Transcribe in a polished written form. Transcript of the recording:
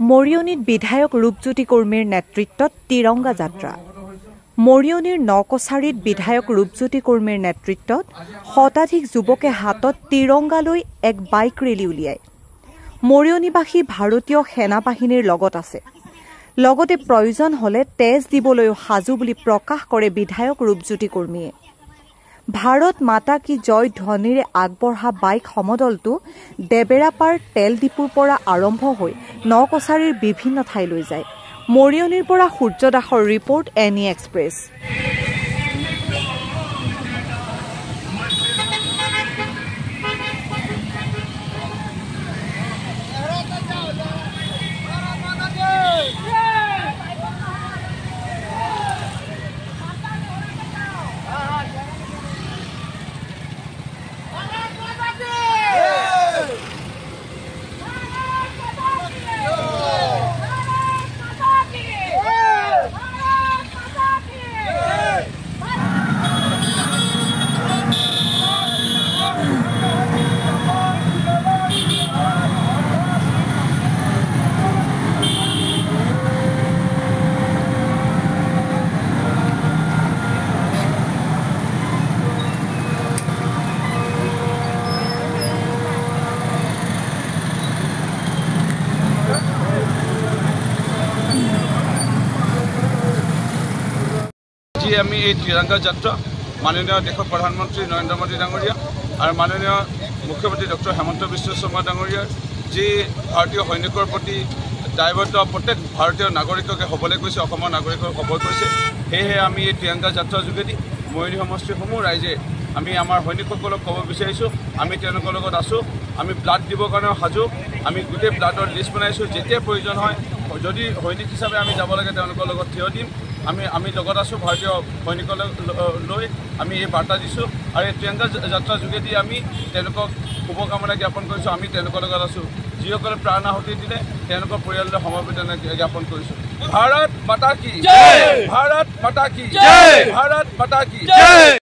মৰিয়নীত বিধায়ক ৰূপজ্যোতি কুৰ্মীৰ নেতৃত্বত তিৰংগা যাত্ৰা। মৰিয়নীৰ নকছাৰীত বিধায়ক ৰূপজ্যোতি কুৰ্মীৰ নেতৃত্বত শতাধিক যুৱকে হাতত তিৰংগা লৈ এক বাইক ৰেলী উলিয়ায়। মৰিয়নীবাসী ভাৰতীয় সেনা বাহিনীৰ লগত আছে, লগতে প্ৰয়োজন হলে তেজ দিবলৈও সাজু বুলি প্ৰকাশ কৰে বিধায়ক ৰূপজ্যোতি কুৰ্মীয়ে। ভাৰত মাতা কি জয় ধ্বনিৰে আগবঢ়া বাইক সমদলটো দেবেৰাপাৰ তেল ডিপুৰ পৰা আৰম্ভ হৈ নকছাৰীৰ বিভিন্ন ঠাইলৈ যায়। মৰিয়নীৰ পৰা সূৰ্য দাসৰ ৰিপৰ্ট, এনি এক্সপ্ৰেছ। আমি এই তিৰংগা যাত্ৰা মাননীয় দেশৰ প্ৰধানমন্ত্ৰী নৰেন্দ্ৰ মোদী ডাঙৰীয়া আৰু মাননীয় মুখ্যমন্ত্ৰী ডক্টৰ হেমন্ত বিশ্ব শৰ্মা ডাঙৰীয়াৰ যি ভাৰতীয় সৈনিকৰ প্ৰতি দায়বদ্ধ, প্ৰত্যেক ভাৰতীয় নাগৰিককে হ'বলৈ কৈছে, অসমৰ নাগৰিকক হ'ব কৈছে। সেয়েহে আমি এই তিৰংগা যাত্ৰাৰ যোগেদি মৰিয়নী সমষ্টিসমূহ ৰাইজে আমি আমাৰ সৈনিকসকলক ক'ব বিচাৰিছোঁ, আমি তেওঁলোকৰ লগত আছোঁ, আমি ব্লাড দিবৰ কাৰণেও সাজু। আমি গোটেই ব্লাডৰ লিষ্ট বনাইছোঁ, যেতিয়া প্ৰয়োজন হয় যদি সৈনিক হিচাপে আমি যাব লাগে তেওঁলোকৰ লগত থিয় দিম। আমি লগত আছোঁ, ভাৰতীয় সৈনিকলৈ লৈ আমি এই বাৰ্তা দিছোঁ আৰু এই তিৰংগা যাত্ৰাৰ যোগেদি আমি তেওঁলোকক শুভকামনা জ্ঞাপন কৰিছোঁ। আমি তেওঁলোকৰ লগত আছোঁ, যিসকলে প্ৰাণ আহুতি দিলে তেওঁলোকৰ পৰিয়াললৈ সমবেদনা জ্ঞাপন কৰিছোঁ। ভাৰত মাতা কি জয়, ভাৰত মাতা কি জয়, ভাৰত মাতা কি জয়।